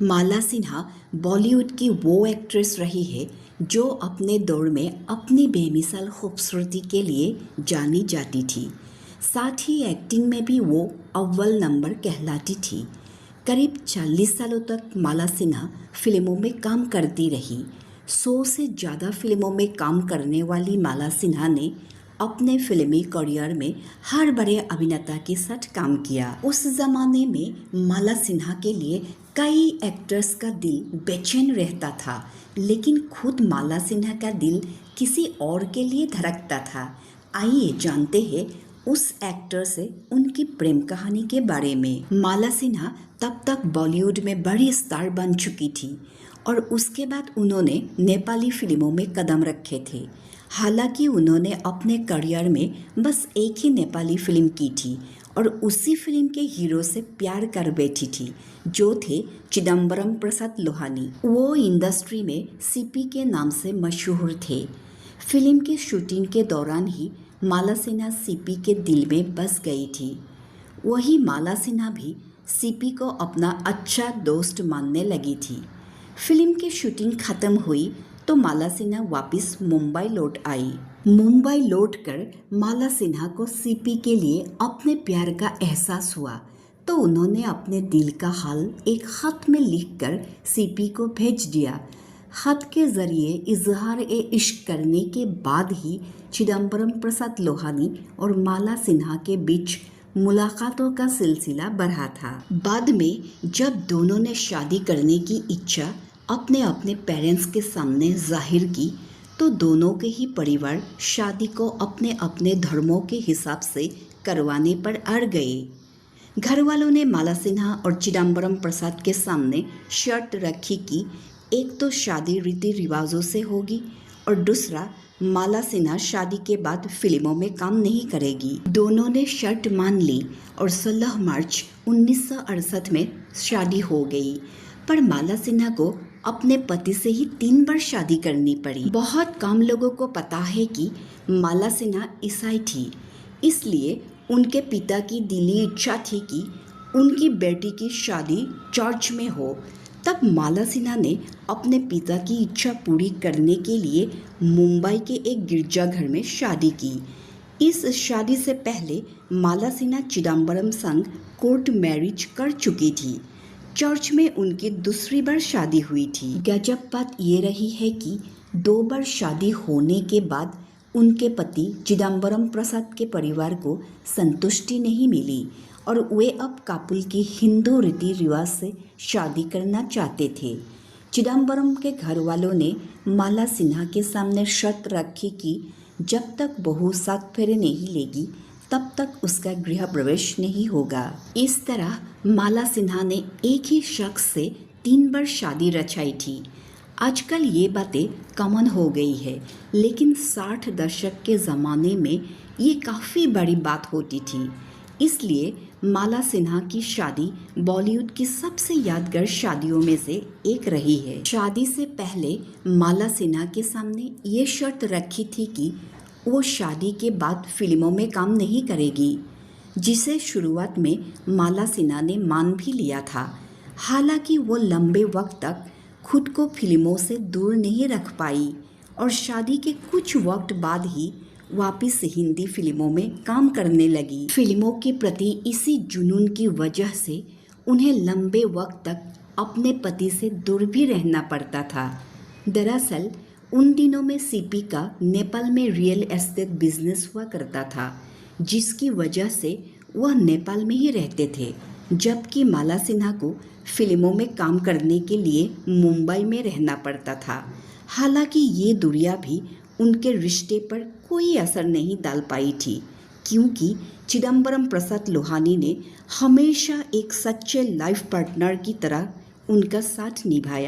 माला सिन्हा बॉलीवुड की वो एक्ट्रेस रही है जो अपने दौर में अपनी बेमिसाल खूबसूरती के लिए जानी जाती थी। साथ ही एक्टिंग में भी वो अव्वल नंबर कहलाती थी। करीब 40 सालों तक माला सिन्हा फिल्मों में काम करती रही। 100 से ज़्यादा फिल्मों में काम करने वाली माला सिन्हा ने अपने फिल्मी करियर में हर बड़े अभिनेता के साथ काम किया। उस जमाने में माला सिन्हा के लिए कई एक्टर्स का दिल बेचैन रहता था, लेकिन खुद माला सिन्हा का दिल किसी और के लिए धड़कता था। आइए जानते हैं उस एक्टर से उनकी प्रेम कहानी के बारे में। माला सिन्हा तब तक बॉलीवुड में बड़ी स्टार बन चुकी थी और उसके बाद उन्होंने नेपाली फिल्मों में कदम रखे थे। हालांकि उन्होंने अपने करियर में बस एक ही नेपाली फिल्म की थी और उसी फिल्म के हीरो से प्यार कर बैठी थी, जो थे चिदम्बरम प्रसाद लोहानी। वो इंडस्ट्री में सीपी के नाम से मशहूर थे। फिल्म की शूटिंग के दौरान ही माला सिन्हा सीपी के दिल में बस गई थी। वही माला सिन्हा भी सीपी को अपना अच्छा दोस्त मानने लगी थी। फिल्म की शूटिंग खत्म हुई तो माला सिन्हा वापस मुंबई लौट आई। मुंबई लौटकर माला सिन्हा को सीपी के लिए अपने प्यार का एहसास हुआ तो उन्होंने अपने दिल का हाल एक खत में लिखकर सीपी को भेज दिया। खत के जरिए इजहार ए इश्क करने के बाद ही चिदम्बरम प्रसाद लोहानी और माला सिन्हा के बीच मुलाकातों का सिलसिला बढ़ा था। बाद में जब दोनों ने शादी करने की इच्छा अपने अपने पेरेंट्स के सामने जाहिर की तो दोनों के ही परिवार शादी को अपने अपने धर्मों के हिसाब से करवाने पर अड़ गए। घर वालों ने माला सिन्हा और चिदम्बरम प्रसाद के सामने शर्त रखी कि एक तो शादी रीति रिवाजों से होगी और दूसरा माला सिन्हा शादी के बाद फिल्मों में काम नहीं करेगी। दोनों ने शर्त मान ली और 16 मार्च 1968 में शादी हो गई। पर माला सिन्हा को अपने पति से ही 3 बार शादी करनी पड़ी। बहुत कम लोगों को पता है कि माला सिन्हा ईसाई थी, इसलिए उनके पिता की दिली इच्छा थी कि उनकी बेटी की शादी चर्च में हो। तब माला सिन्हा ने अपने पिता की इच्छा पूरी करने के लिए मुंबई के एक गिरजाघर में शादी की। इस शादी से पहले माला सिन्हा चिदम्बरम संग कोर्ट मैरिज कर चुकी थी। चर्च में उनकी दूसरी बार शादी हुई थी। गजब बात ये रही है कि 2 बार शादी होने के बाद उनके पति चिदम्बरम प्रसाद के परिवार को संतुष्टि नहीं मिली और वे अब कापुल की हिंदू रीति रिवाज से शादी करना चाहते थे। चिदम्बरम के घर वालों ने माला सिन्हा के सामने शर्त रखी कि जब तक बहू 7 फेरे नहीं लेगी तब तक उसका गृह प्रवेश नहीं होगा। इस तरह माला सिन्हा ने एक ही शख्स से 3 बार शादी रचाई थी। आजकल ये बातें कॉमन हो गई है, लेकिन 60 दशक के ज़माने में ये काफ़ी बड़ी बात होती थी। इसलिए माला सिन्हा की शादी बॉलीवुड की सबसे यादगार शादियों में से एक रही है। शादी से पहले माला सिन्हा के सामने ये शर्त रखी थी कि वो शादी के बाद फिल्मों में काम नहीं करेगी, जिसे शुरुआत में माला सिन्हा ने मान भी लिया था। हालांकि वो लंबे वक्त तक खुद को फिल्मों से दूर नहीं रख पाई और शादी के कुछ वक्त बाद ही वापस हिंदी फिल्मों में काम करने लगी। फिल्मों के प्रति इसी जुनून की वजह से उन्हें लंबे वक्त तक अपने पति से दूर भी रहना पड़ता था। दरअसल उन दिनों में सीपी का नेपाल में रियल एस्टेट बिजनेस हुआ करता था, जिसकी वजह से वह नेपाल में ही रहते थे, जबकि माला सिन्हा को फिल्मों में काम करने के लिए मुंबई में रहना पड़ता था। हालांकि ये दूरियां भी उनके रिश्ते पर कोई असर नहीं डाल पाई थी, क्योंकि चिदम्बरम प्रसाद लोहानी ने हमेशा एक सच्चे लाइफ पार्टनर की तरह उनका साथ निभाया।